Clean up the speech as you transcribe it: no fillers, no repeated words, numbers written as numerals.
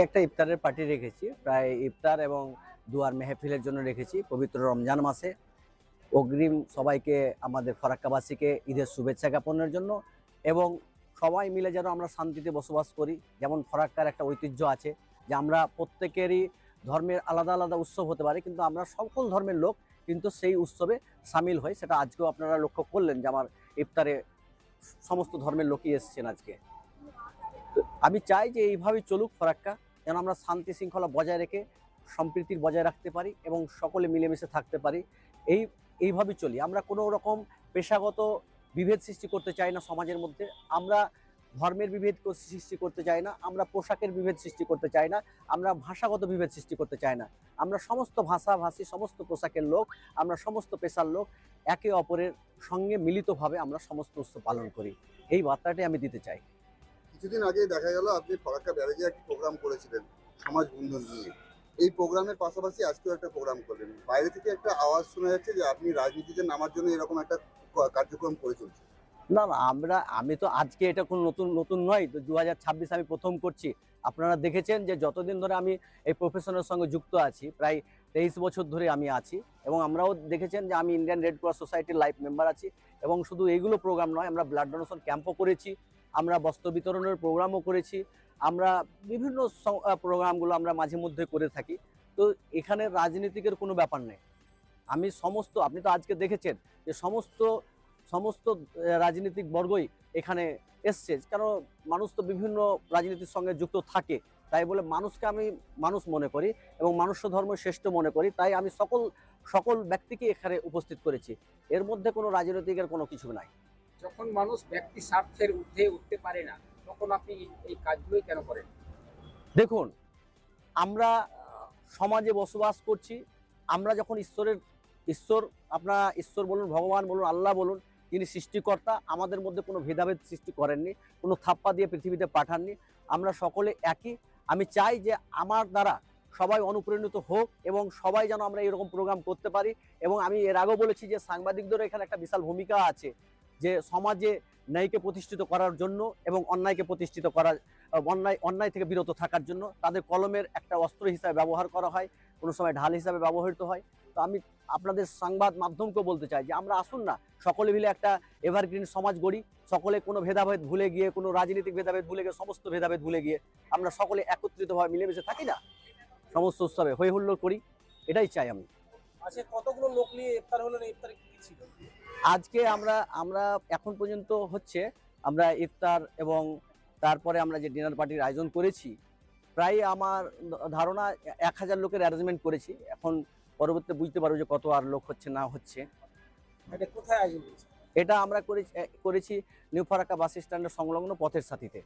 একটা ইফতারের পার্টি রেখেছি, প্রায় ইফতার এবং দুয়ার মেহফিলের জন্য রেখেছি পবিত্র রমজান মাসে। অগ্রিম সবাইকে, আমাদের ফরাক্কাবাসীকে ঈদের শুভেচ্ছা জ্ঞাপনের জন্য, এবং সবাই মিলে যেন আমরা শান্তিতে বসবাস করি। যেমন ফরাক্কার একটা ঐতিহ্য আছে যে আমরা প্রত্যেকেরই ধর্মের আলাদা আলাদা উৎসব হতে পারে, কিন্তু আমরা সকল ধর্মের লোক কিন্তু সেই উৎসবে সামিল হই। সেটা আজকেও আপনারা লক্ষ্য করলেন যে আমার ইফতারে সমস্ত ধর্মের লোকই এসেছেন আজকে। তো আমি চাই যে এইভাবেই চলুক ফরাক্কা, যেন আমরা শান্তি শৃঙ্খলা বজায় রেখে সম্প্রীতির বজায় রাখতে পারি এবং সকলে মিলেমিশে থাকতে পারি। এই এইভাবেই চলি। আমরা কোনো রকম পেশাগত বিভেদ সৃষ্টি করতে চাই না সমাজের মধ্যে। আমরা ধর্মের বিভেদ সৃষ্টি করতে চাই না, আমরা পোশাকের বিভেদ সৃষ্টি করতে চাই না, আমরা ভাষাগত বিভেদ সৃষ্টি করতে চাই না। আমরা সমস্ত ভাষাভাষী, সমস্ত পোশাকের লোক, আমরা সমস্ত পেশার লোক একে অপরের সঙ্গে মিলিতভাবে আমরা সমস্ত উৎসব পালন করি। এই বার্তাটি আমি দিতে চাই। কিছুদিন আগে দেখা গেল আপনি ফরাক্কা ব্যারেজে একটা প্রোগ্রাম করেছিলেন সমাজ বন্ধন নিয়ে। এই প্রোগ্রামের পাশাপাশি আজকেও একটা প্রোগ্রাম করলেন। বাইরে থেকে একটা আওয়াজ শোনা যাচ্ছে যে আপনি রাজনীতিতে নামার জন্য এরকম একটা কার্যক্রম করে চলছে। না, না, আমি তো আজকে এটা কোনো নতুন নতুন নয়, তো 2026 আমি প্রথম করছি। আপনারা দেখেছেন যে যতদিন ধরে আমি এই প্রফেশনের সঙ্গে যুক্ত আছি, প্রায় 23 বছর ধরে আমি আছি, এবং আমরাও দেখেছেন যে আমি ইন্ডিয়ান রেড ক্রস সোসাইটির লাইফ মেম্বার আছি। এবং শুধু এইগুলো প্রোগ্রাম নয়, আমরা ব্লাড ডোনেশন ক্যাম্পও করেছি, আমরা বস্ত্র বিতরণের প্রোগ্রামও করেছি, আমরা বিভিন্ন প্রোগ্রামগুলো আমরা মাঝে মধ্যে করে থাকি। তো এখানে রাজনীতিকের কোনো ব্যাপার নেই। আমি সমস্ত, আপনি তো আজকে দেখেছেন যে সমস্ত সমস্ত রাজনৈতিক বর্গই এখানে এসছে, কারণ মানুষ তো বিভিন্ন রাজনীতির সঙ্গে যুক্ত থাকে। তাই বলে মানুষকে আমি মানুষ মনে করি এবং মনুষ্য ধর্ম শ্রেষ্ঠ মনে করি, তাই আমি সকল সকল ব্যক্তিকে এখানে উপস্থিত করেছি। এর মধ্যে কোনো রাজনৈতিকের কোনো কিছু নাই। যখন মানুষ ব্যক্তি স্বার্থের ঊর্ধ্বে উঠতে পারে না, তখন আপনি এই কাজগুলোই কেন করেন? দেখুন, আমরা সমাজে বসবাস করছি। আমরা যখন ঈশ্বর, আপনারা ঈশ্বর বলুন, ভগবান বলুন, আল্লাহ বলুন, তিনি সৃষ্টিকর্তা, আমাদের মধ্যে কোনো ভেদাভেদ সৃষ্টি করেননি, কোনো থাপ্পা দিয়ে পৃথিবীতে পাঠাননি। আমরা সকলে একই। আমি চাই যে আমার দ্বারা সবাই অনুপ্রাণিত হোক এবং সবাই যেন আমরা এরকম প্রোগ্রাম করতে পারি। এবং আমি এর আগেও বলেছি যে সাংবাদিকদের এখানে একটা বিশাল ভূমিকা আছে, যে সমাজে ন্যায়কে প্রতিষ্ঠিত করার জন্য এবং অন্যায়কে প্রতিষ্ঠিত করার, অন্যায় থেকে বিরত থাকার জন্য তাদের কলমের একটা অস্ত্র হিসাবে ব্যবহার করা হয়, কোনো সময় ঢাল হিসাবে ব্যবহৃত হয়। তো আমি আপনাদের সংবাদ মাধ্যমকেও বলতে চাই যে আমরা আসুন না, সকলে মিলে একটা এভারগ্রিন সমাজ গড়ি। সকলে কোনো ভেদাভেদ ভুলে গিয়ে, কোনো রাজনৈতিক ভেদাভেদ ভুলে গিয়ে, সমস্ত ভেদাভেদ ভুলে গিয়ে আমরা সকলে একত্রিতভাবে মিলেমিশে থাকি না, সমস্ত উৎসবে হই হুল্লোড় করি। এটাই চাই আমি। আচ্ছা, কতগুলো লোক নিয়ে ইফতার হলো? না ইফতারে কি কি ছিল? আজকে আমরা আমরা এখন পর্যন্ত হচ্ছে, আমরা ইফতার এবং তারপরে আমরা যে ডিনার পার্টির আয়োজন করেছি, প্রায় আমার ধারণা 1000 লোকের অ্যারেঞ্জমেন্ট করেছি। এখন পরবর্তীতে বুঝতে পারবো যে কত আর লোক হচ্ছে না হচ্ছে। এটা কোথায় আয়োজন হয়েছে? এটা আমরা করেছি নিউ ফারাক্কা বাস স্ট্যান্ডের সংলগ্ন পথের সাথীতে।